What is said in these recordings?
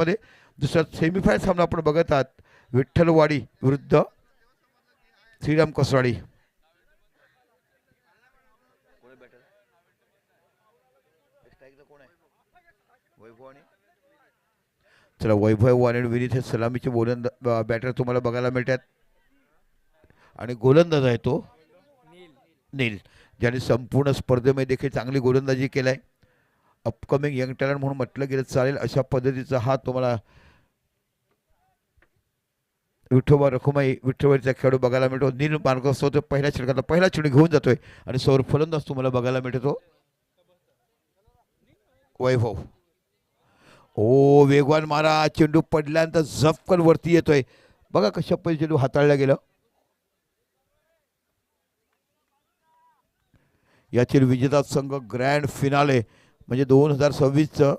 मध्ये दुसरा सेमीफायनल सामना आपण बघत आहात विठ्ठलवाडी विरुद्ध श्रीराम कसवाडी. चला वैभव आणि विनीत हे सलामीचे बॅटर तुम्हाला बघायला मिळतात आणि गोलंदाज आहे तो नील, ज्याने संपूर्ण स्पर्धेमध्ये देखील चांगली गोलंदाजी केलाय. अपकमिंग यंग टॅलेंट म्हणून म्हटलं गेलं चालेल अशा पद्धतीचा हा तुम्हाला विठोबा रखुमाई विठ्ठलवाडीचा खेळाडू बघायला मिळतो. नील मार्ग असतो तो पहिल्या षटकातला पहिला चेंडू घेऊन जातोय आणि सौर फलंदाज तुम्हाला बघायला मिळतो वैभव. ओ वेगवान मारा, चेंडू पडल्यानंतर झपकन वरती येतोय. बघा कशा पद्धतीने चेंडू हाताळला गेलं. यातील विजेता संघ ग्रँड फिनाले म्हणजे 2026चं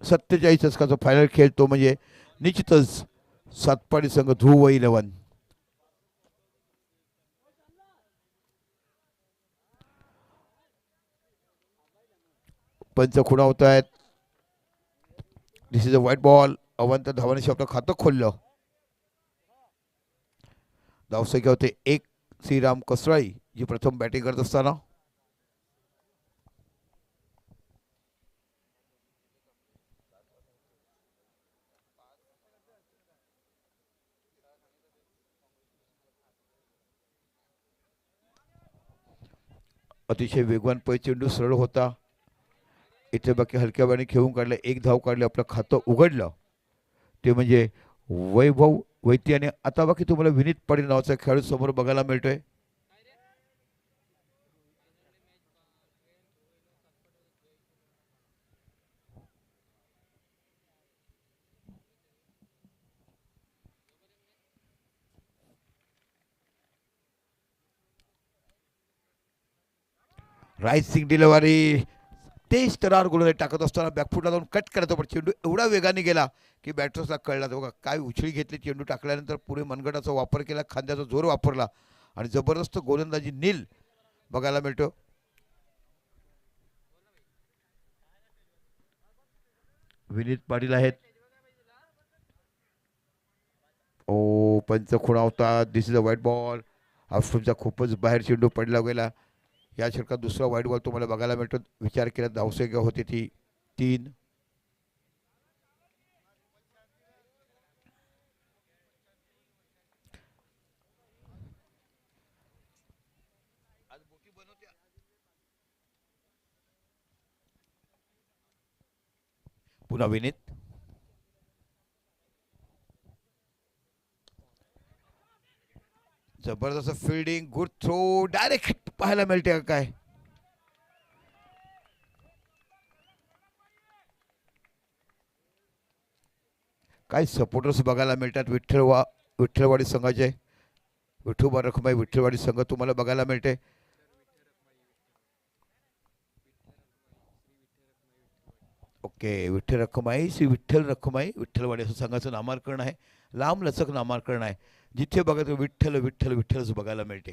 47 चषकाचा फायनल खेळतो म्हणजे निश्चितच सातपाडी संघ ध्रुव 11. पंच खुणा होत आहेत. This is a white ball. Avant धावाने आपलं खातं खोललं. धावसंख्या होते 1. श्रीराम कसराळी जी प्रथम बॅटिंग करत असताना अतिशय वेगवान पै चेंडू सरळ होता. इथे बाकी हलक्या बाणी खेळून काढले, 1 धाव काढले, आपलं खातं उघडलं. ते म्हणजे वैभव वैती. आणि आता बाकी तुम्हाला विनीत पाटील नावाचा खेळाडू समोर बघायला मिळतोय. रायसिंग डिलिव्हरी तेज तरार गोलंदाजी टाकत असताना बॅकफुटला जाऊन कट करायचा, पण चेंडू एवढा वेगाने गेला की बॅटर्सला कळला. बघा काय उछळी घेतली, चेंडू टाकल्यानंतर पुढे मनगटाचा वापर केला, खांद्याचा जोर वापरला आणि जबरदस्त गोलंदाजी नील बघायला मिळतो. विनीत पाटील आहेत. ओ पंच खुणावतात. दिस इज अ व्हाईट बॉल. ऑफस्टूमचा खूपच बाहेर चेंडू पडला गेला. या षटकात दुसरा व्हाईट बॉल तुम्हाला बघायला मिळतो. विचार केला धावसंख्या होती ती 3. पुन्हा विनीत. जबरदस्त फिल्डिंग, गुड थ्रो, डायरेक्ट पाहायला मिळते का काय. काय सपोर्टर्स बघायला मिळतात विठ्ठलवाडी संघाचे. विठोबा रखुमाई विठ्ठलवाडी संघ तुम्हाला बघायला मिळते. ओके, विठ्ठल रखुमाई श्री विठ्ठल रखुमाई विठ्ठलवाडी असं संघाचं नामांकन आहे. लांब लचक नामांकन आहे. जिथे बघा विठ्ठल विठ्ठल विठ्ठलच बघायला मिळते.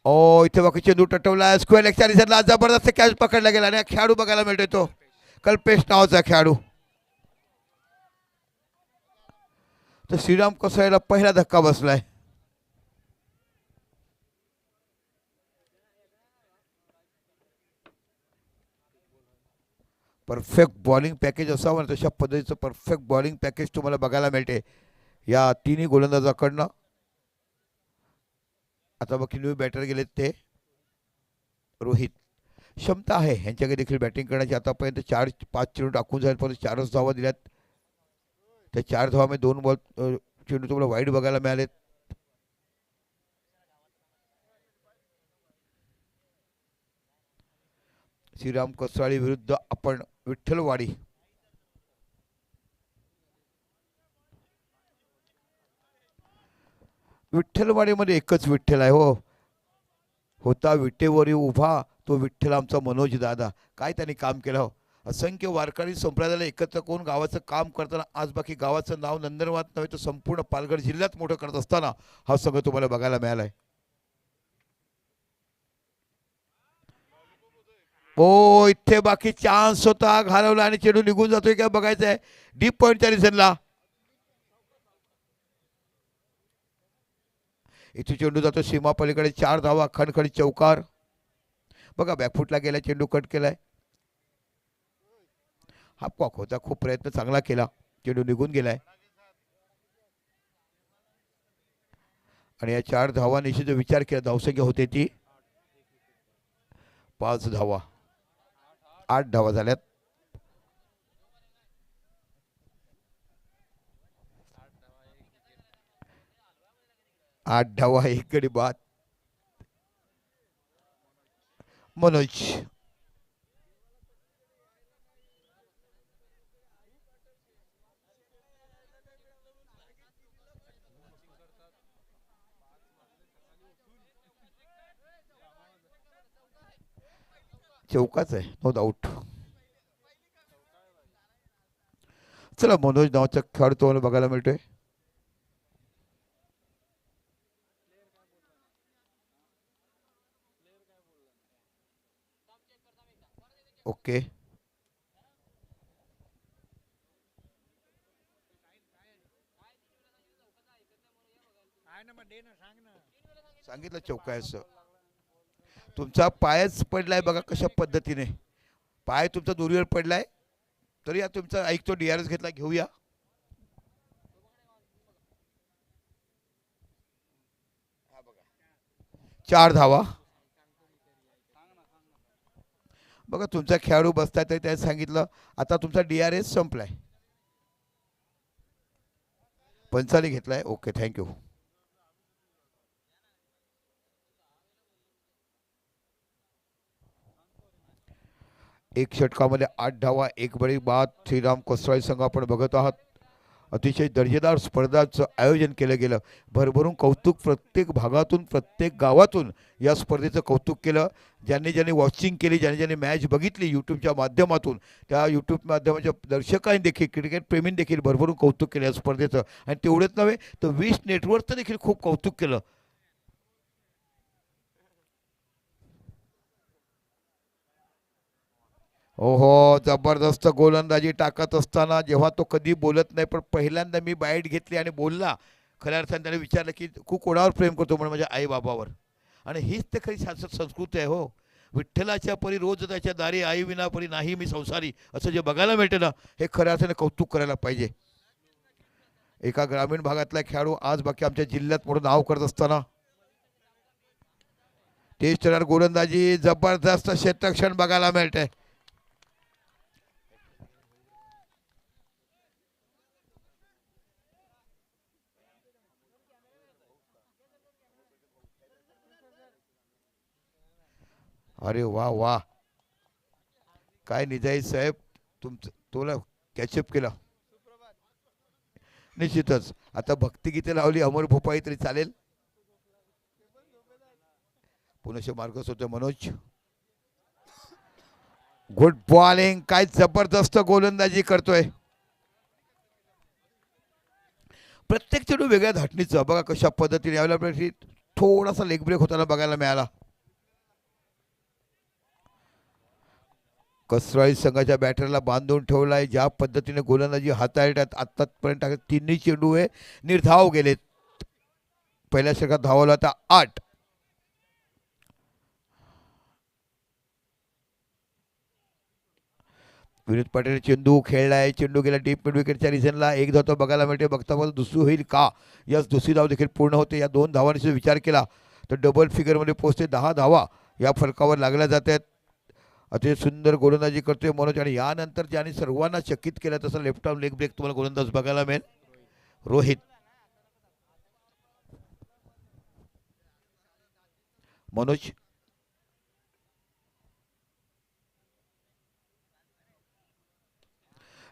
ओ इथे बघा चेंडू टटवला, स्क्वेअर लेगच्या दिशेला जबरदस्त कॅच पकडला गेला आणि खेळाडू बघायला मिळतोय तो कल्पेश नावाचा खेळाडू. तर श्रीराम कसराळीला पहिला धक्का बसलाय. परफेक्ट बॉलिंग पॅकेज असावं तशा पद्धतीचं परफेक्ट बॉलिंग पॅकेज तुम्हाला बघायला मिळते या तिन्ही गोलंदाजाकडनं. आता बाकी न्यू बॅटर गेलेत ते रोहित. क्षमता आहे ह्यांच्याकडे देखील बॅटिंग करण्याची. आतापर्यंत 4-5 चेंडू टाकून जाईल, परंतु 4च धावा दिल्यात. त्या 4 धावामध्ये 2 बॉल चेंडू तुम्हाला वाईड बघायला मिळालेत. श्रीराम कसराळी विरुद्ध आपण विठ्ठलवाडी. विठ्ठलवाडीमध्ये एकच विठ्ठल आहे हो. होता विटेवरी उभा तो विठ्ठल आमचा मनोज दादा. काय त्यांनी काम केलं हो. असंख्य वारकरी संप्रदायाला एकत्र करून गावाचं काम करताना आज बाकी गावाचं नाव नंदनवात नव्हे तर संपूर्ण पालघर जिल्ह्यात मोठं करत असताना हा संघ तुम्हाला बघायला मिळालाय. ओ इथे बाकी चान्स होता, घालवला आणि चेंडू निघून जातोय काय बघायचं आहे. डीप पॉईंटच्या रिझनला इथे चेंडू जातो सीमा पलीकडे. 4 धावा, खणखणीत चौकार. बघा बॅकफुटला गेला, चेंडू कट केलाय. हा कॉक होता, खूप प्रयत्न चांगला केला, चेंडू निघून गेलाय. आणि या 4 धावांनी जो विचार केला धावसंख्या होते ती 5 धावा. 8 धावा झाल्यात. 8 धावा, 1 गडी बाद. मनोज चौकाच आहे, नो डाऊट. चला मनोज नावाचा खेळाडू तुम्हाला बघायला मिळतोय. ओके. सांगितलं चौका आहे असं. तुमचा पायच पडलाय बघा कशा पद्धतीने. पाय तुमचा दोरीवर पडलाय तरी या तुमचा ऐकतो DRS घेतला. घेऊया. चार धावा. बघा तुमचा खेळाडू बसताय तरी त्याने सांगितलं आता तुमचा DRS संपलाय. पंचाने घेतलाय. Okay, thank you. एक षटकामध्ये 8 धावा, 1 बळी बाद. श्रीराम कोसराळी संघ आपण बघत आहात. अतिशय दर्जेदार स्पर्धाचं आयोजन केलं गेलं. भरभरून कौतुक प्रत्येक भागातून, प्रत्येक गावातून या स्पर्धेचं कौतुक केलं. ज्यांनी ज्यांनी वॉचिंग केली, ज्यांनी ज्यांनी मॅच बघितली यूट्यूबच्या माध्यमातून, त्या यूट्यूब माध्यमाच्या दर्शकांनी देखील, क्रिकेट प्रेमींनी देखील भरभरून कौतुक केलं या स्पर्धेचं. आणि तेवढंच नव्हे तर 20 नेटवर्कचं देखील खूप कौतुक केलं. ओहो, जबरदस्त गोलंदाजी टाकत असताना जेव्हा तो कधी बोलत नाही पण पहिल्यांदा मी बाईट घेतली आणि बोलला. खऱ्या अर्थाने त्याने विचारलं की तू कोणावर प्रेम करतो म्हणून माझ्या आई बाबावर. आणि हीच ते खरी शाश्वत संस्कृती आहे हो. विठ्ठलाच्या परी रोज त्याच्या दारी आई विना परी नाही मी संसारी असं जे बघायला मिळते ना, हे खऱ्या अर्थाने कौतुक करायला पाहिजे. एका ग्रामीण भागातला खेळाडू आज बाकी आमच्या जिल्ह्यात म्हणून नाव करत असताना टेस्ट गोलंदाजी जबरदस्त क्षेत्ररक्षण बघायला मिळते. अरे वा वा, काय निजाई साहेब, तुमचं तुला कॅचअप केला. निश्चितच आता भक्तिगीते लावली अमर भोपाई तरी चालेल. पुनश्च मार्गस होते मनोज. गुड बॉलिंग, काय जबरदस्त गोलंदाजी करतोय. प्रत्येक चेंडू वेगळ्या धाटणीचं बघा कशा पद्धतीने यावेळेला थोडासा लेग ब्रेक होताना बघायला मिळाला. कसराळी संघाच्या बॅटरला बांधून ठेवलाय. ज्या पद्धतीने गोलंदाजी हाताळतात आतापर्यंत तिन्ही चेंडू हे निर्धाव गेलेत. पहिल्या षटकात धावला होता 8. विनोद पाटील चेंडू खेळलाय. चेंडू गेला डीप मिड विकेटच्या रिझनला. एक धाव तो बघायला मिळते. बघता बघता दुसरी होईल का? यस, दुसरी धाव देखील पूर्ण होते. या 2 धावांचा विचार केला तर डबल फिगरमध्ये पोहोचते. 10 धावा या फलकावर लागल्या जातात. अतिशय सुंदर गोलंदाजी करतोय मनोज. आणि यानंतर ज्याने सर्वांना चकित केलं तसं लेफ्ट आर्म लेग ब्रेक तुम्हाला गोलंदाज बघायला मिळेल. रोहित. मनोज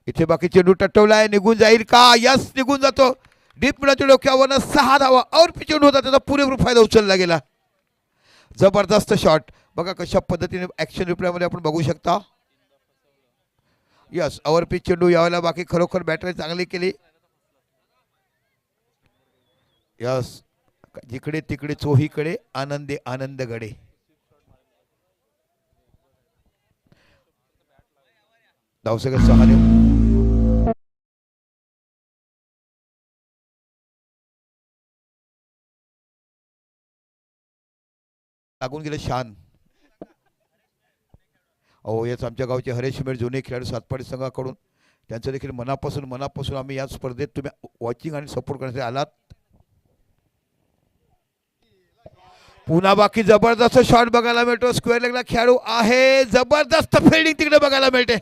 इथे बाकी चेंडू टटवलाय. निघून जाईल का? यस, निघून जातो. डीप मिडाच्या डोक्यावरनं 6 धावा. और चेंडू होता त्याचा पुरेपूर फायदा उचलला गेला. जबरदस्त शॉट बघा कशा पद्धतीने ऍक्शन रिप्लायमध्ये आपण बघू शकता. यस, ओव्हर पिच चेंडू यावेळेला बाकी खरोखर बॅटरी चांगली केली. यस, जिकडे तिकडे चोहीकडे आनंदे आनंद गडे. धावसंख्या 6 लागून गेले शान. अहो याच आमच्या गावचे हरेश मेळ जुने खेळाडू सातपाडी संघाकडून त्यांचं देखील मनापासून मनापासून आम्ही या स्पर्धेत तुम्ही वॉचिंग आणि सपोर्ट करण्यासाठी आलात. पुन्हा बाकी जबरदस्त शॉट बघायला मिळतो. स्क्वेअर लेगला खेळाडू आहे. जबरदस्त फिल्डिंग तिकडे बघायला मिळते.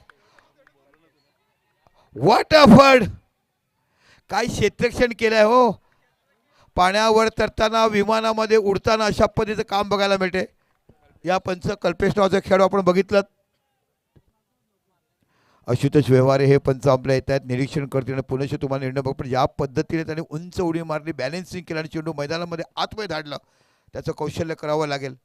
व्हॉट अ फड. काय क्षेत्ररक्षण केलंय हो. पाण्यावर तरताना विमानामध्ये उडताना अशा पद्धतीचं काम बघायला मिळते. या पंच कल्पेश नावाचा खेळाडू आपण बघितलं. आशुतोष व्यवहारे हे पंच आपल्या येत आहेत. निरीक्षण करतील पुनश्च तुम्हाला निर्णय बघ. पण या पद्धतीने त्यांनी उंच उडी मारली, बॅलेन्सिंग केलं आणि चेंडू मैदानामध्ये आतमध्ये धाडलं. त्याचं कौशल्य करावं लागेल.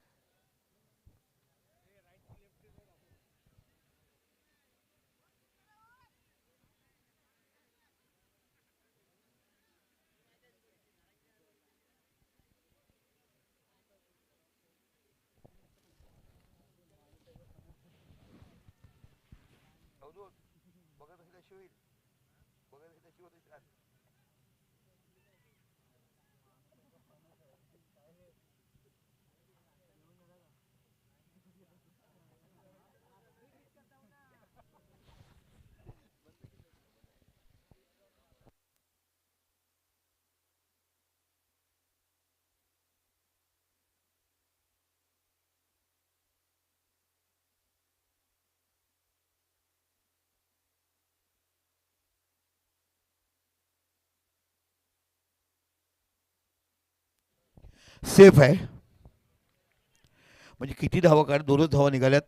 सेफ आहे. म्हणजे किती धावा काढ, दोनच धावा निघाल्यात.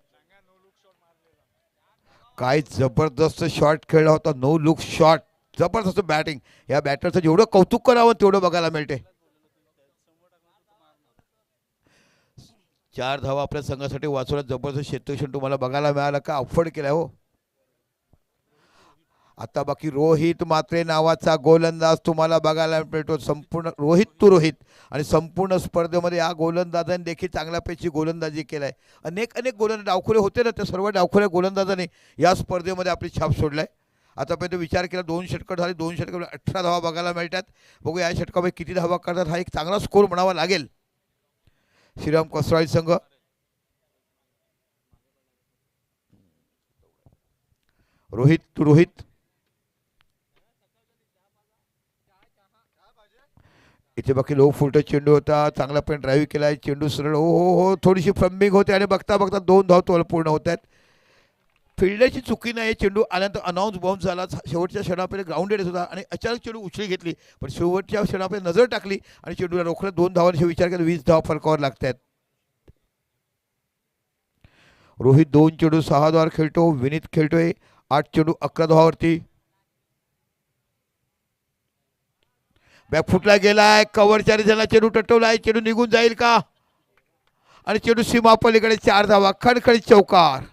काय जबरदस्त शॉट खेळला होता. No look shot. जबरदस्त बॅटिंग. या बॅटरचं जेवढं कौतुक करावं तेवढं बघायला मिळते. 4 धावा आपल्या संघासाठी वाचवण्यात जबरदस्त क्षेत्ररक्षण तुम्हाला बघायला मिळालं. का अफोर्ड केलाय हो. आता बाकी रोहित मात्रे नावाचा गोलंदाज तुम्हाला बघायला मिळतो. संपूर्ण रोहित आणि संपूर्ण स्पर्धेमध्ये या गोलंदाजाने देखील चांगल्यापैकी गोलंदाजी केलाय. अनेक गोलंदाज डावखुरे होते ना, त्या सर्व डावखुऱ्या गोलंदाजाने या स्पर्धेमध्ये आपली छाप सोडलाय. आतापर्यंत विचार केला 2 षटकं झाली. 2 षटकं 18 धावा बघायला मिळतात. बघू या षटकामध्ये किती धावा करतात. हा एक चांगला स्कोर म्हणावा लागेल. श्रीराम कसराळी संघ रोहित इथे बाकी लो फुलटच चेंडू होता. चांगला पण ड्राईव्ह केला आहे. चेंडू सरळ हो थोडीशी फ्रमिंग होते आणि बघता बघता 2 धाव तो पूर्ण होत आहेत. फिल्डरची चुकी नाही. चेंडू आल्यानंतर अनाऊन्स बाउन्स झाला. शेवटच्या क्षणापर्यंत ग्राउंडेड होता आणि अचानक चेंडू उचली घेतली. पण शेवटच्या क्षणापर्यंत नजर टाकली आणि चेंडूला रोखलं. 2 धावांशी विचार केला 20 धाव फरकावर लागत आहेत. रोहित 2 चेंडू 6 धावावर खेळतो. विनीत खेळतोय 8 चेंडू 11 धावावरती. बॅकफुटला गेलाय. कव्हरच्या रिझनला चेंडू टटवलाय. चेंडू निघून जाईल का. आणि चेंडू सीमा पलीकडे 4 धावा. खणखणीत चौकार.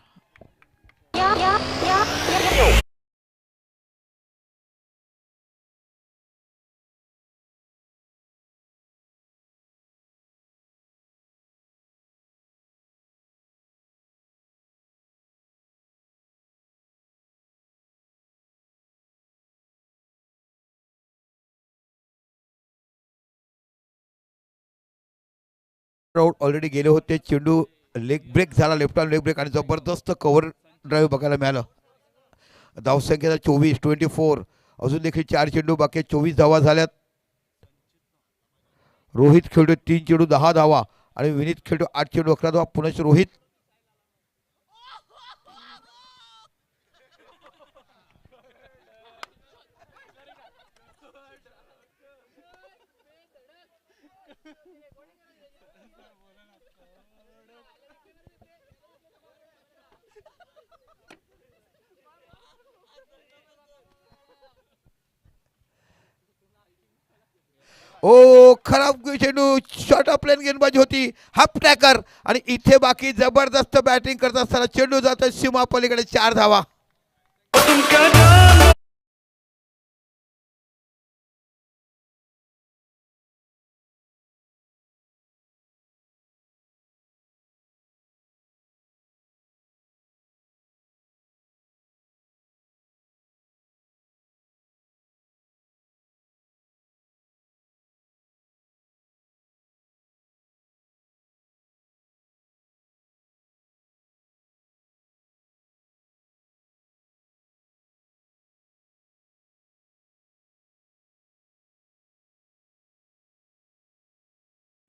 आउट ऑलरेडी गेले होते. चेंडू लेग ब्रेक झाला. लेफ्ट आर्म लेग ब्रेक आणि जबरदस्त कव्हर ड्राईव्ह बघायला मिळालं. धावसंख्येचा 24 अजून देखील 4 चेंडू बाकी 24 धावा झाल्यात. रोहित खेळतो 3 चेंडू 10 धावा आणि विनीत खेळतो 8 चेंडू 11 धावा. पुनश्च रोहित ओ खराब चेंडू. शॉर्ट ऑफ प्लेन गेंदबाजी होती. हाफ ट्रॅकर आणि इथे बाकी जबरदस्त बॅटिंग करत असताना चेंडू जातो सीमा पलीकडे 4 धावा.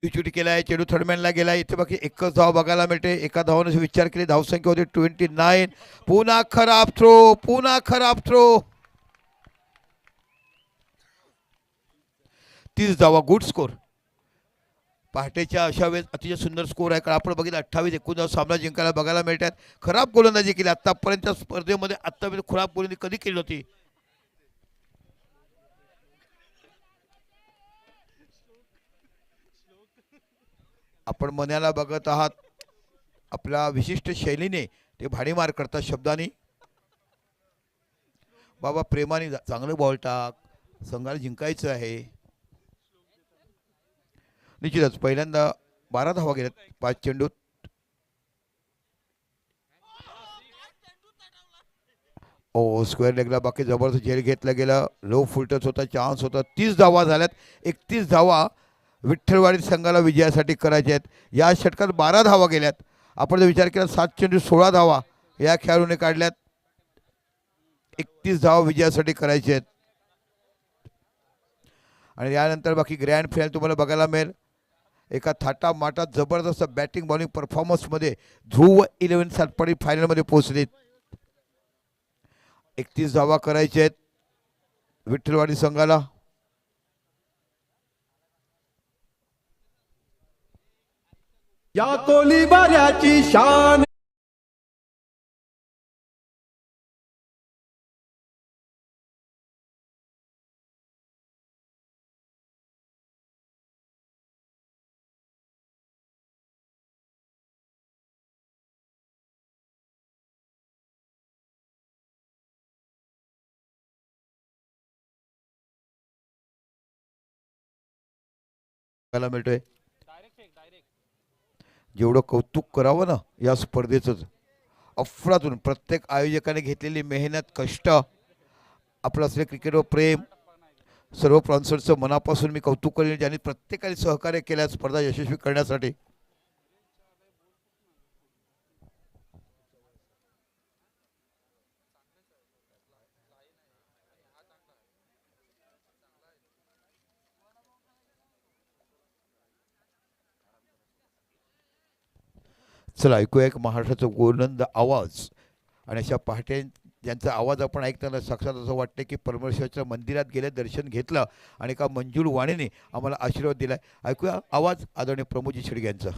विकेट केलाय, चेंडू थर्डमॅनला गेलाय. इथे बाकी एकच धाव बघायला मिळते. एका धावाने विचार केली, धावसंख्या होती 29. पुन्हा खराब थ्रो, पुन्हा खराब थ्रो. 30 धावा, गुड स्कोर. पहाटेच्या अशा वेळेस अतिशय सुंदर स्कोर आहे. कारण आपण बघितलं 28-19 सामना जिंकायला बघायला मिळतात. खराब गोलंदाजी केली आतापर्यंतच्या स्पर्धेमध्ये. आतापर्यंत खराब गोलंदाजी कधी केली होती? आपण मनाला बघत आहात. आपल्या विशिष्ट शैलीने ते भाडीमार करतात शब्दांनी. बाबा प्रेमाने चांगलं बॉल टाक, संघाला जिंकायचं आहे. निश्चितच पहिल्यांदा 12 धावा गेल्यात 5 चेंडूत. ओ स्क्वेअर लेगला बाकी जबरदस्त झेल घेतलं गेलं. लो फुलटच होता, चान्स होता. 30 धावा झाल्यात. 31 धावा विठ्ठलवाडी संघाला विजयासाठी करायचे आहेत. या षटकात 12 धावा गेल्यात. आपण जर विचार केला 7 चेंडू 16 धावा या खेळाडूने काढल्यात. 31 धावा विजयासाठी करायचे आहेत. आणि यानंतर बाकी ग्रँड फायनल तुम्हाला बघायला मिळेल. एका थाटा माटात जबरदस्त बॅटिंग बॉलिंग परफॉर्मन्समध्ये ध्रुव 11 सातपाडी फायनलमध्ये पोहोचलेत. 31 धावा करायचे आहेत विठ्ठलवाडी संघाला. या कोलीबाऱ्याची शान. मिळतोय. जेवढं कौतुक करावं ना या स्पर्धेचं, अफलातून प्रत्येक आयोजकाने घेतलेली मेहनत, कष्ट, आपलं असलेलं क्रिकेटवर प्रेम, सर्व स्पॉन्सरचं मनापासून मी कौतुक करेन ज्यांनी प्रत्येकाने सहकार्य केल्या स्पर्धा यशस्वी करण्यासाठी. चला ऐकूया एक महाराष्ट्राचा गोलंद आवाज. आणि अशा पहाटे ज्यांचा आवाज आपण ऐकताना साक्षात असं वाटतं की परमेश्वराच्या मंदिरात गेले, दर्शन घेतलं आणि एका मंजूळ वाणीने आम्हाला आशीर्वाद दिलाय. ऐकूया आवाज आदरणीय प्रमोदजी शिडगे यांचा.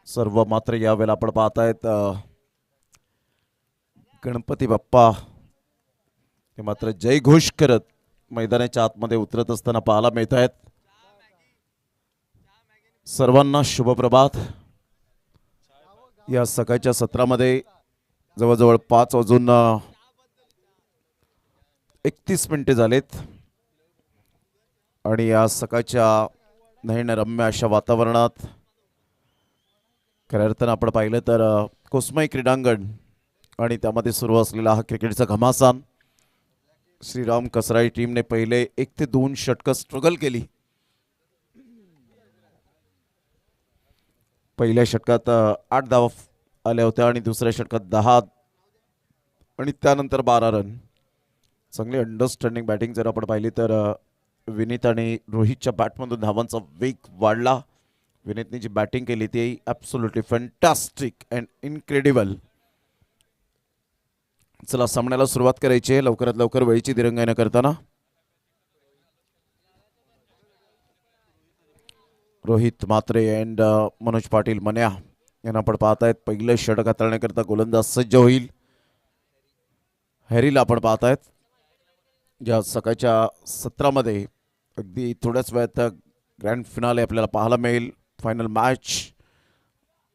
सर्व मात्र यावेळेला आपण पाहतायत गणपती बाप्पा ते मात्र जयघोष करत मैदानाच्या आतमध्ये उतरत असताना पाहायला मिळत आहेत. सर्वांना शुभप्रभात. या सकाळच्या सत्रामध्ये जवळजवळ 5:31 झालेत आणि या सकाळच्या नयनरम्य अशा वातावरणात खऱ्या अर्थानं आपण पाहिलं तर कोसमाई क्रीडांगण आणि त्यामध्ये सुरू असलेला हा क्रिकेटचा घमासान. श्रीराम कसराई टीमने पहिले 1 ते 2 षटकं स्ट्रगल केली. पहिल्या षटकात 8 धावा आल्या होत्या आणि दुसऱ्या षटकात 10 आणि त्यानंतर 12 रन. चांगली अंडरस्टँडिंग बॅटिंग जर आपण पाहिली तर विनीत आणि रोहितच्या बॅटमधून धावांचा वेग वाढला. विनीतने जी बॅटिंग केली ती ॲब्सोल्युटली फॅन्टॅस्टिक अँड इनक्रेडिबल. चला सामन्याला सुरुवात करायची आहे लवकरात लवकर वेळीची दिरंगाई न करताना. रोहित म्हात्रे अँड मनोज पाटील मन्या यांना आपण पाहतायत. पहिलं षटक हाताळण्याकरता गोलंदाज सज्ज होईल. हॅरीला आपण पाहतायत. या सकाळच्या सत्रामध्ये अगदी थोड्याच वेळात ग्रँड फिनाले आपल्याला पाहायला मिळेल. फायनल मॅच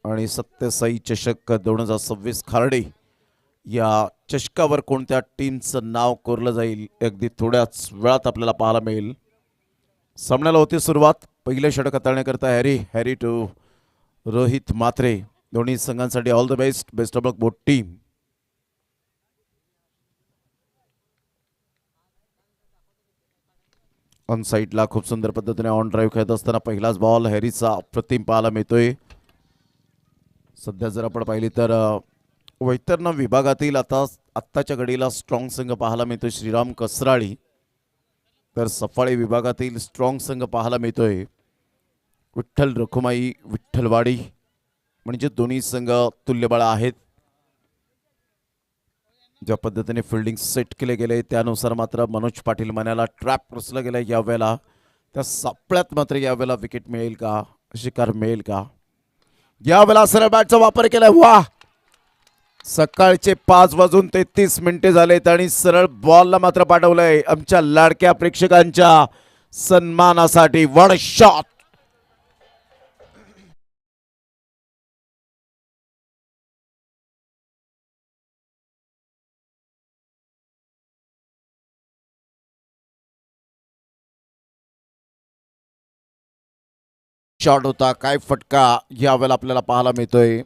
आणि सत्यसाई चषक 2026 खार्डे या चषकावर कोणत्या टीमचं नाव कोरलं जाईल अगदी थोड्याच वेळात आपल्याला पाहायला मिळेल. सामन्याला होती सुरुवात. पहिलं षटक हाताळण्याकरता हॅरी टू रोहित म्हात्रे. दोन्ही संघांसाठी all the best. Best of luck both team. On साईडला खूप सुंदर पद्धतीने ऑन ड्राईव्ह खेळत असताना पहिलाच बॉल हॅरीचा अप्रतिम पाहायला मिळतोय. सध्या जर आपण पाहिली तर वैतरणा विभागातील आत्ताच्या घडीला स्ट्रॉंग संघ पाहायला मिळतोय श्रीराम कसराळी. तर सफाळे विभागातील स्ट्रॉंग संघ पाहायला मिळतोय विठ्ठल रखुमाई विठ्ठलवाडी. म्हणजे दोन्ही संघ तुल्यबळ आहेत. ज्या पद्धतीने फिल्डिंग सेट केले गेले त्यानुसार मात्र मनोज पाटील मन्याला ट्रॅप रचलं गेलं यावेळेला. त्या सापळ्यात मात्र यावेळेला विकेट मिळेल का, शिकार मिळेल का. यावेळेला सरळ बॅटचा वापर केलाय. वा, सकाळचे 5:33 झालेत आणि सरळ बॉलला मात्र पाठवलंय आमच्या लाडक्या प्रेक्षकांच्या सन्मानासाठी. One shot. शॉट होता. काय फटका यावेळेला आपल्याला पाहायला मिळतोय.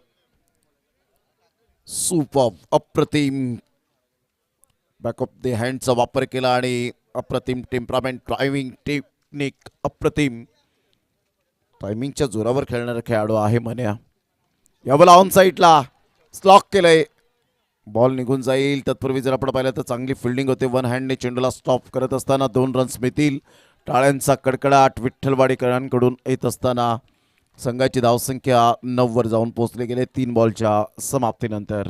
सुपर, अप्रतिम बॅक ऑफ द हँडचा वापर केला आणि अप्रतिम टेम्परामेंट, ड्रायव्हिंग टेक्निक अप्रतिम. टायमिंगच्या जोरावर खेळणारा खेळाडू आहे मन्या. यावेळेला ऑन साईडला स्लॉक केलंय. बॉल निघून जाईल. तत्पूर्वी जर आपण पाहिलं तर चांगली फिल्डिंग होते. वन हँडने चेंडूला स्टॉप करत असताना 2 रन्स मिळतील. टाळ्यांचा कडकडाट विठ्ठलवाडीकरांकडून येत असताना संघाची धावसंख्या 9 वर जाऊन पोहोचले गेले 3 बॉलच्या समाप्तीनंतर.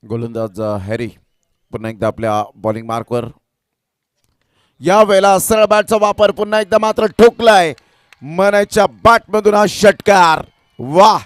गोलंदाज हॅरी पुन्हा एकदा आपल्या बॉलिंग मार्कवर. या वेळेला सरळ बॅटचा वापर पुन्हा एकदा मात्र ठोकलाय मनाच्या बॅटमधून हा षटकार. वाह,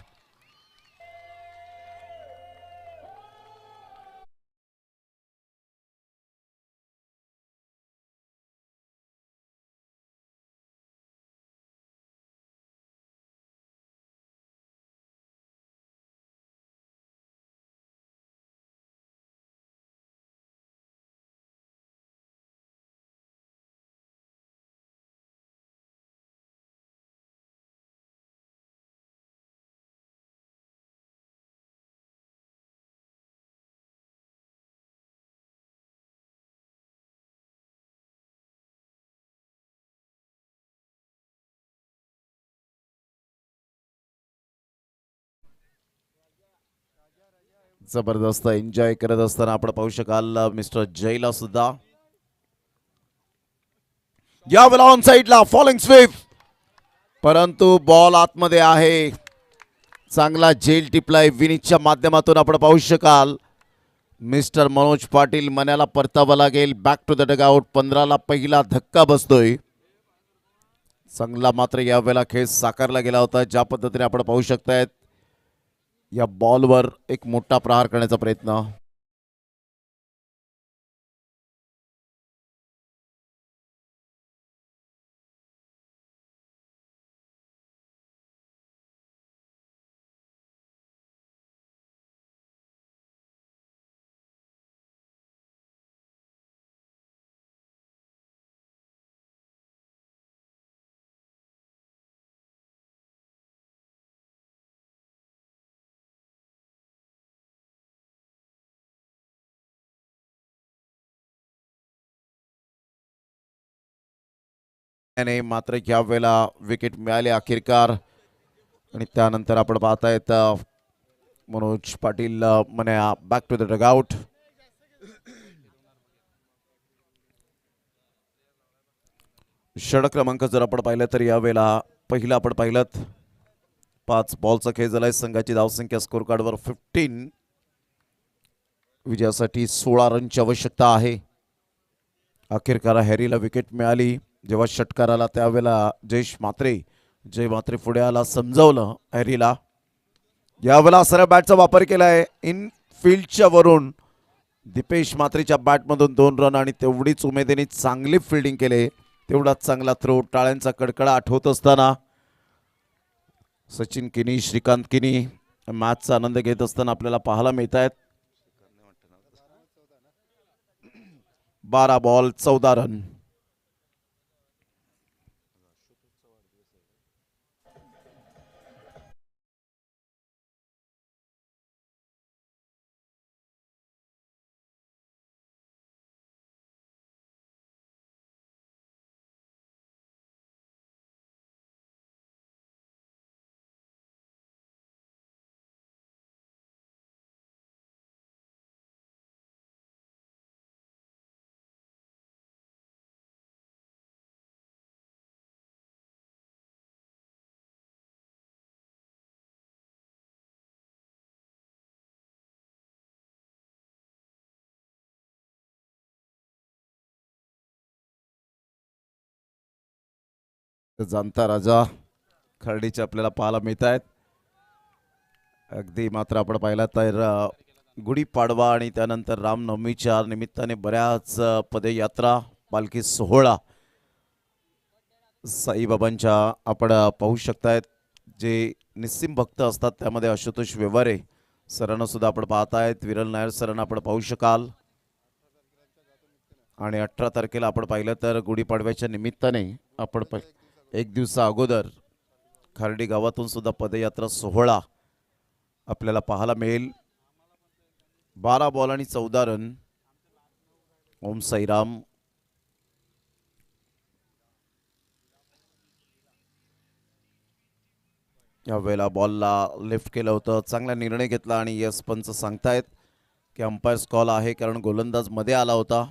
जबरदस्त एन्जॉय करत असताना आपण पाहू शकाल मिस्टर जयला सुद्धा. यावेळेला ऑन साईडला फॉलिंग स्वीप, परंतु बॉल आतमध्ये आहे. चांगला झेल टिपलाय विनीतच्या माध्यमातून आपण पाहू शकाल. मिस्टर मनोज पाटील मन्याला परतावा लागेल. Back to the dugout. 15ला पहिला धक्का बसतोय. चांगला मात्र यावेळेला खेळ साकारला गेला होता. ज्या पद्धतीने आपण पाहू शकतायत या बॉलवर एक मोठा प्रहार करण्याचा प्रयत्न. मात्र या वेळेला विकेट मिळाले अखेरकार. आणि त्यानंतर आपण पाहतायत Manoj Patil Manya back to the dugout. षटक क्रमांक जर आपण पाहिलं तर यावेळेला पहिला आपण पाहिलं 5 बॉलचा खेळ झालाय. संघाची धावसंख्या स्कोर कार्डवर 15. विजयासाठी 16 रनची आवश्यकता आहे. अखेरकार हॅरीला विकेट मिळाली. जेव्हा षटकार आला त्यावेळेला जय मात्रे पुढे आला, समजवलं हॅरीला. यावेळेला सरळ बॅटचा वापर केलाय. इन फील्डच्या वरून दीपेश मात्रेच्या बॅटमधून 2 रन आणि तेवढीच उमेदीने चांगली फिल्डिंग केली. तेवढाच चांगला थ्रो. टाळ्यांचा कडकडाट होत असताना सचिन किनी, श्रीकांत किनी मॅचचा आनंद घेत असताना आपल्याला पाहायला मिळत आहेत. 12 बॉल 14 रन. जाणता राजा खर्डीचे आपल्याला पाहायला मिळत आहेत. अगदी मात्र आपण पाहिला तर गुढीपाडवा आणि त्यानंतर रामनवमीच्या निमित्ताने बऱ्याच पदयात्रा, पालखी सोहळा साईबाबांच्या आपण पाहू शकतायत. जे निस्सिम भक्त असतात त्यामध्ये आशुतोष व्यवहारे सरांना सुद्धा आपण पाहतायत. विरल नायर सरांना आपण पाहू शकाल. आणि 18 तारखेला आपण पाहिलं तर गुढीपाडव्याच्या निमित्ताने आपण एक दिवसा अगोदर खार्डी गावातून सुद्धा पदयात्रा सोहळा आपल्याला पाहायला मिळेल. 12 बॉल आणि 14 रन. ओम साईराम. यावेळेला बॉलला लिफ्ट केलं होतं. चांगला निर्णय घेतला आणि यस पंच सांगतायत की अंपायर्स कॉल आहे कारण गोलंदाज मध्ये आला होता.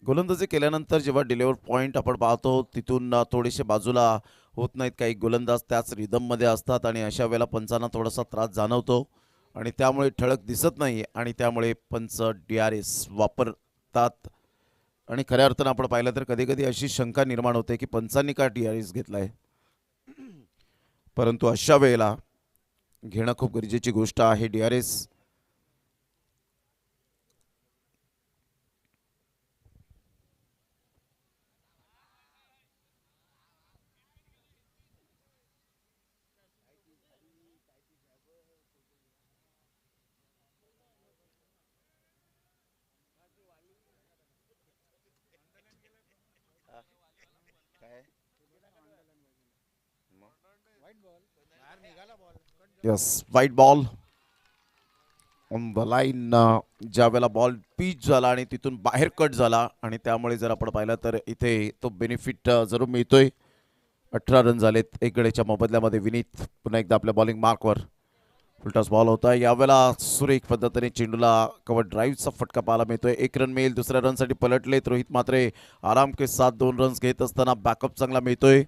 गोलंदाजी केल्यानंतर जेव्हा डिलिव्हर पॉईंट आपण पाहतो तिथून थोडेसे बाजूला होत नाहीत. काही गोलंदाज त्याच रिदममध्ये असतात आणि अशा वेळेला पंचांना थोडासा त्रास जाणवतो आणि त्यामुळे ठळक दिसत नाही आणि त्यामुळे पंच DRS वापरतात. आणि खऱ्या अर्थानं आपण पाहिलं तर कधी कधी अशी शंका निर्माण होते की पंचांनी का DRS घेतलाय, परंतु अशा वेळेला घेणं खूप गरजेची गोष्ट आहे DRS. यस, वाईट बॉल ऑन द लाईन. ज्या वेळेला बॉल पिच झाला आणि तिथून बाहेर कट झाला आणि त्यामुळे जर आपण पाहिलं तर इथे तो बेनिफिट जरूर मिळतोय. 18 रन झालेत. 1 गड्याच्या मोबदल्यामध्ये विनीत पुन्हा एकदा आपल्या बॉलिंग मार्कवर. फुलटॉस बॉल होता. यावेळेला सुरेख पद्धतीने चेंडूला कव्हर ड्राईव्हचा फटका पाहायला मिळतोय. 1 रन मिळेल. दुसऱ्या रनसाठी पलटलेत रोहित मात्रे. आराम के साथ 2 रन्स घेत असताना बॅकअप चांगला मिळतोय.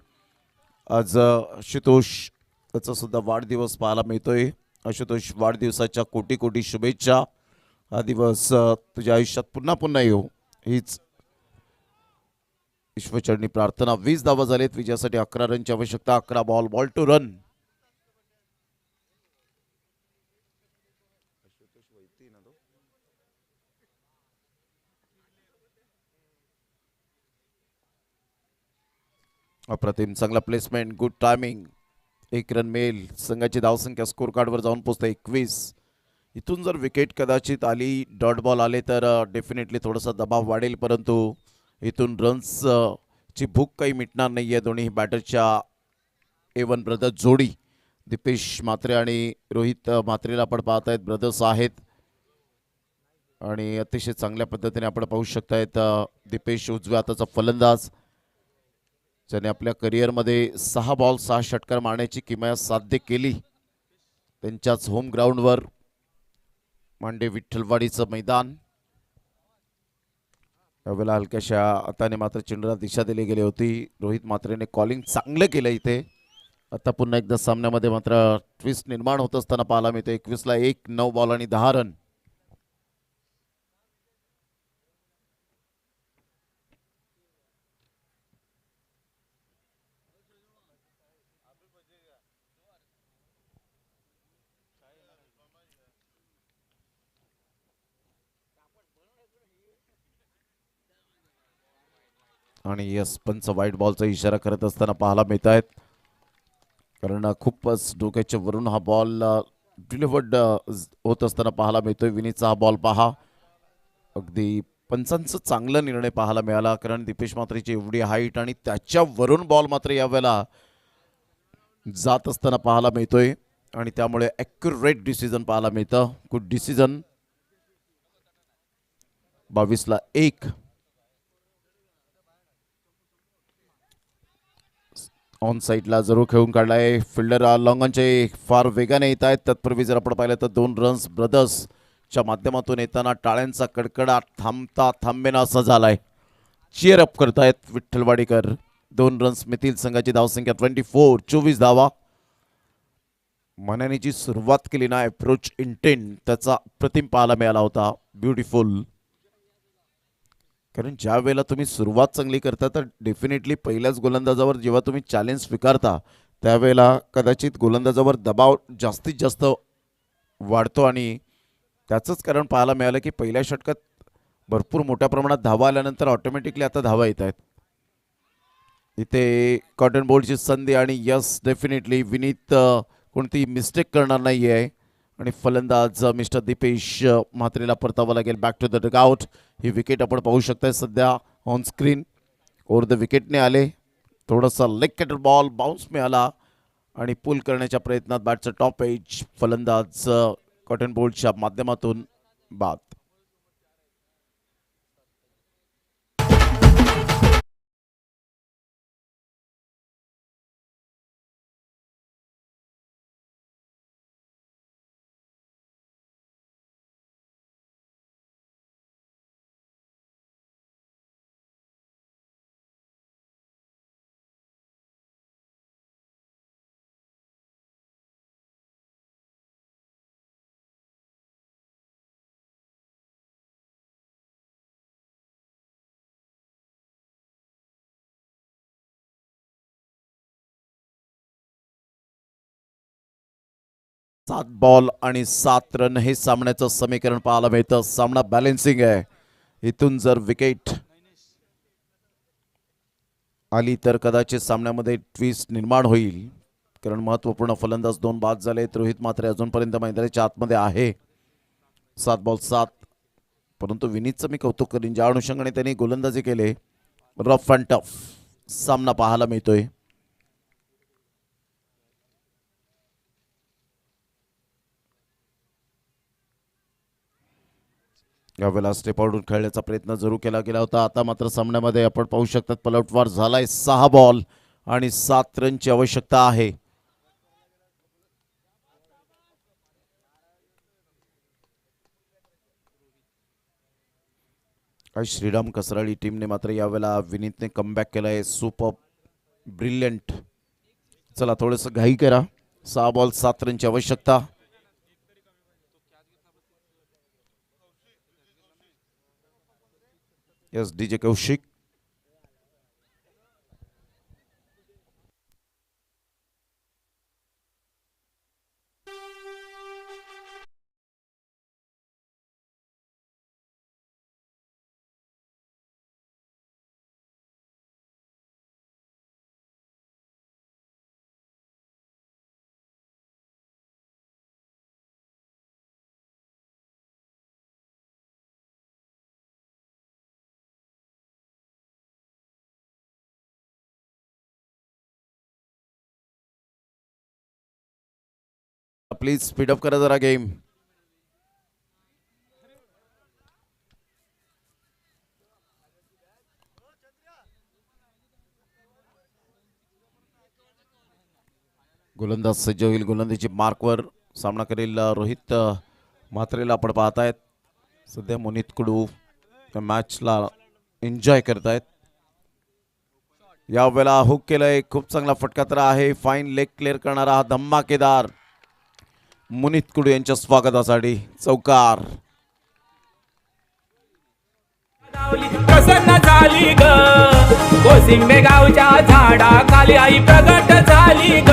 आज आशुतोष त्याचा सुद्धा वाढदिवस पाहायला मिळतोय. आशुतोष, वाढदिवसाच्या कोटी कोटी शुभेच्छा. हा दिवस तुझ्या आयुष्यात पुन्हा पुन्हा येऊ हीच ईश्वरचरणी प्रार्थना. 20 धावा झालेत. विजयासाठी 11 रनची आवश्यकता. 11 बॉल 2 रन. अप्रतिम, चांगला प्लेसमेंट, गुड टायमिंग. 1 रन मिळेल. संघाची धावसंख्या स्कोर कार्डवर जाऊन पोहोचते 21. इथून जर विकेट कदाचित आली, डॉट बॉल आले तर डेफिनेटली थोडासा दबाव वाढेल, परंतु इथून रन्स ची भूक काही मिटणार नाही आहे. दोन्ही बॅटरच्या A1 ब्रदर जोडी दीपेश मात्रे आणि रोहित मात्रेला आपण पाहतायत. ब्रदर्स आहेत आणि अतिशय चांगल्या पद्धतीने आपण पाहू शकतायत. दीपेश उजव्या हाताचा फलंदाज ज्याने आपल्या करिअरमध्ये 6 बॉल 6 षटकार मारण्याची किमया साध्य केली. त्यांच्याच होम ग्राउंडवर मांडे विठ्ठलवाडीचं मैदान यावेळेला हलक्याशा हाताने मात्र चेंडूला दिशा दिली गेली होती. रोहित म्हात्रेने कॉलिंग चांगलं केलं इथे. आता पुन्हा एकदा सामन्यामध्ये मात्र ट्विस्ट निर्माण होत असताना पाहायला मिळते. 21ला 1, 9 बॉल आणि 10 रन. आणि यस पंच व्हाईट बॉलचा इशारा करत असताना पाहायला मिळत आहेत. कारण खूपच डोक्याच्या वरून हा बॉल डिलिव्हर्ड होत असताना पाहायला मिळतोय. विनीतचा हा बॉल पहा, अगदी पंचांचं चांगला निर्णय पाहायला मिळाला. कारण दीपेश म्हात्रेची एवढी हाईट आणि त्याच्यावरून बॉल मात्र यावेळेला जात असताना पाहायला मिळतोय आणि त्यामुळे ॲक्युरेट डिसिजन पाहायला मिळतं. Good decision. 22ला 1. ऑन साईडला जरूर खेळून काढलाय. फिल्डर लॉंगनचे फार वेगाने येत आहेत. तत्पूर्वी जर आपण पाहिलं तर 2 रन्स ब्रदर्सच्या माध्यमातून येताना टाळ्यांचा कडकडाट थांबता थांबेना असा झालाय. चीअर अप करतायत विठ्ठलवाडीकर. 2 रन्स मिळतील. संघाची धावसंख्या 24 धावा. मनाने सुरुवात केली ना अप्रोच इंटेंट त्याचा प्रतिम पाहायला मिळाला होता. ब्युटिफुल. कारण ज्या वेळेला तुम्ही सुरुवात चांगली करता तर डेफिनेटली पहिल्याच गोलंदाजावर जेव्हा तुम्ही चॅलेंज स्वीकारता त्यावेळेला कदाचित गोलंदाजावर दबाव जास्तीत जास्त वाढतो आणि त्याचंच कारण पाहायला मिळालं की पहिल्या षटकात भरपूर मोठ्या प्रमाणात धावा आल्यानंतर ऑटोमॅटिकली आता धावा येत आहेत. इथे कॉटन बोल्टची संधी आणि यस डेफिनेटली विनीत कोणती मिस्टेक करणार नाही आहे आणि फलंदाज मिस्टर दीपेश म्हात्रेला परतावं लागेल. Back to the dugout. ही विकेट आपण पाहू शकताय सध्या ऑन स्क्रीन. ओव्हर द विकेटने आले. थोडासा लेग कटर बॉल बाउन्स मिळाला आणि पुल करण्याच्या प्रयत्नात बॅटचं टॉप एज फलंदाज कॉटन बोल्टच्या माध्यमातून बाद. सात बॉल आणि 7 रन हे सामन्याचं समीकरण पाहायला मिळतं. सामना बॅलेन्सिंग आहे. इथून जर विकेट आली तर कदाचित सामन्यामध्ये ट्विस्ट निर्माण होईल. कारण महत्त्वपूर्ण फलंदाज 2 बाद झाले. रोहित म्हात्रे अजूनपर्यंत मैदानाच्या आतमध्ये आहे. 7 बॉल 7. परंतु विनीतचं मी कौतुक करीन ज्या अनुषंगाने त्यांनी गोलंदाजी केले. रफ अँड टफ सामना पाहायला मिळतोय. यावेळेला स्टेप आउटून खेळण्याचा प्रयत्न जरूर केला गेला होता. आता मात्र सामन्यामध्ये आपण पाहू शकतात पलटवार झालाय. 6 बॉल आणि 7 रनची आवश्यकता आहे. श्रीराम कसराळी टीमने मात्र यावेळेला विनीतने कमबॅक केलाय. Super brilliant. चला थोडंसं घाई करा. 6 बॉल 7 रनची आवश्यकता. Yes DJ Kaushik. Please speed up करा जरा गेम. गोलंदाज सज्ज होईल. गोलंदाजी मार्कवर सामना करेल रोहित म्हात्रेला आपण पाहतायत. सध्या मोनित कुडू त्या मॅचला एन्जॉय करतायत. यावेळेला हुक केलंय, खूप चांगला फटका तर आहे. फाईन लेग क्लिअर करणारा हा धम्माकेदार मुनीत कुडू यांच्या स्वागतासाठी चौकार. प्रसन्न झाली ग कोसिंबे गावच्या झाडा खाली आई प्रगट झाली ग.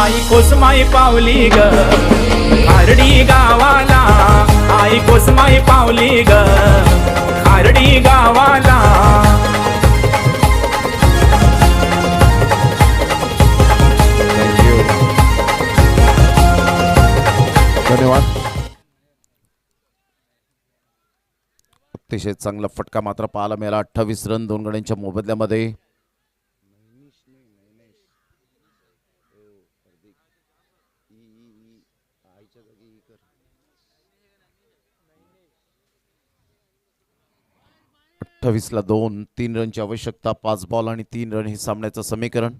आई कोसमाई पावली ग खारडी गावाला. आई कोसमाई पावली ग खारडी गावाला. धन्यवाद. अतिशय चांगला फटका मात्र पाहायला मिळाला. 28 रन 2 गड्यांच्या मोबदल्यामध्ये. ला 2, 3 रनची आवश्यकता. 5 बॉल आणि 3 रन हे सामन्याचं समीकरण.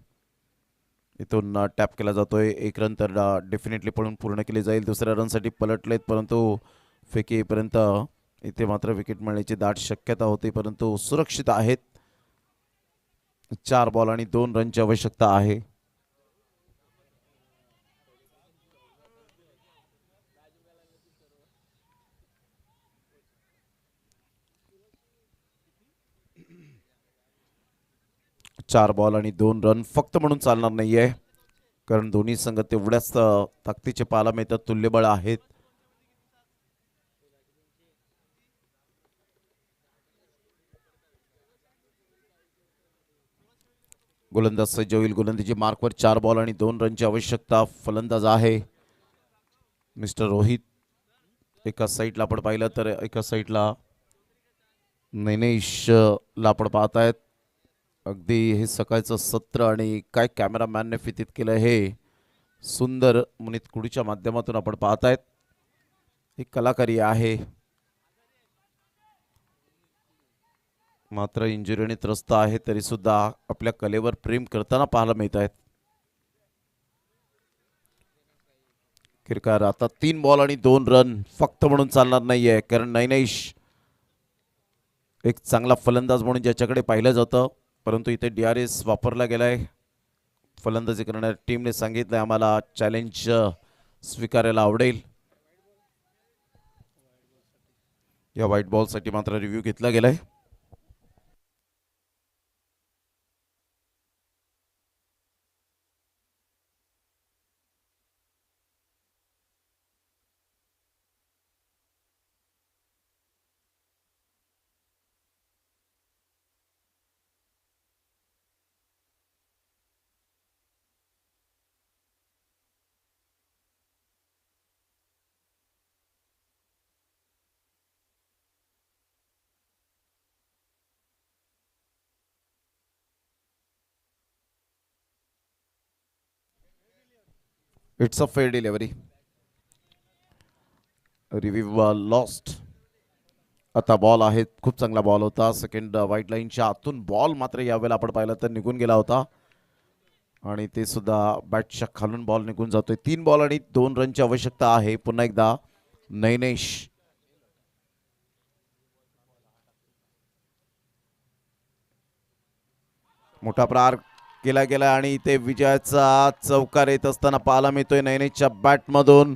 इथून टॅप केला जातोय. 1 रन तर डेफिनेटली पळून पूर्ण केली जाईल. दुसऱ्या रनसाठी पलटलेत परंतु फेकी येईपर्यंत इथे मात्र विकेट मिळण्याची दाट शक्यता होती परंतु सुरक्षित आहेत. 4 बॉल आणि 2 रनची आवश्यकता आहे. चार बॉल आणि 2 रन फक्त म्हणून चालणार नाहीये कारण दोन्ही संघ तेवढ्याच ताकदीचे पाहायला मिळतात. तुल्यबळ आहेत. गोलंदाज सज्ज होईल. गोलंदाजी मार्कवर 4 बॉल आणि 2 रनची आवश्यकता. फलंदाज आहे मिस्टर रोहित. एका साईडला आपण पाहिलं तर एका साईडला नैनेशला आपण पाहतायत. अगदी हे सकाळचं सत्र आणि काय कॅमेरामॅनने फितीत केलं हे सुंदर मुनीत कुडूच्या माध्यमातून आपण पाहतायत. ही कलाकारी आहे. मात्र इंजुरीने त्रस्त आहे तरी सुद्धा आपल्या कलेवर प्रेम करताना पाहायला मिळत आहेत. किरकार आता 3 बॉल आणि 2 रन फक्त म्हणून चालणार नाहीये कारण नैनेश एक चांगला फलंदाज म्हणून ज्याच्याकडे पाहिलं जातं परंतु इथे DRS वापरला गेलाय. फलंदाजी करणाऱ्या टीमने सांगितलंय आम्हाला चॅलेंज स्वीकारायला आवडेल. या व्हाईट बॉलसाठी मात्र रिव्ह्यू घेतला गेलाय. It's a fair delivery. Review lost. आता बॉल आहे. खूप चांगला बॉल होता. सेकंड व्हाईट लाईनच्या आतून बॉल मात्र यावेळेला आपण पाहिलं तर निघून गेला होता आणि ते सुद्धा बॅटच्या खालून बॉल निघून जातोय. 3 बॉल आणि 2 रनची आवश्यकता आहे. पुन्हा एकदा नैनेश. मोठा प्रहार केला गेला आणि इथे विजयाचा चौकार येत असताना पाहायला मिळतोय नैनेशच्या बॅट मधून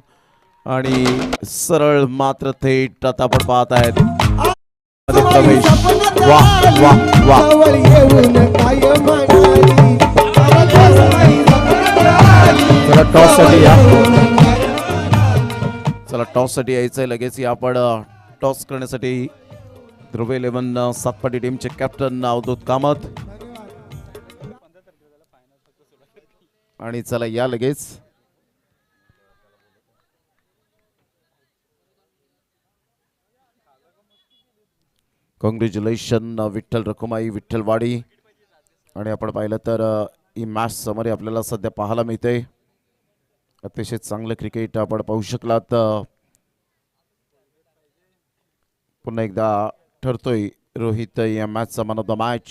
आणि सरळ मात्र थेट आता आपण पाहत आहेत प्रवेश. वाह वाह वाह. चला टॉस साठी या. चला टॉस साठी यायचंय लगेच. आपण टॉस करण्यासाठी ध्रुव 11 सातपाटी टीमचे कॅप्टन अवधूत कामत आणि चला या लगेच. कॉंग्रॅच्युलेशन विठ्ठल रखुमाई विठ्ठलवाडी. आणि आपण पाहिलं तर ही मॅच समोर आपल्याला सध्या पाहायला मिळते. अतिशय चांगलं क्रिकेट आपण पाहू शकलात. पुन्हा एकदा ठरतोय रोहित या मॅचचा मॅन ऑफ द मॅच.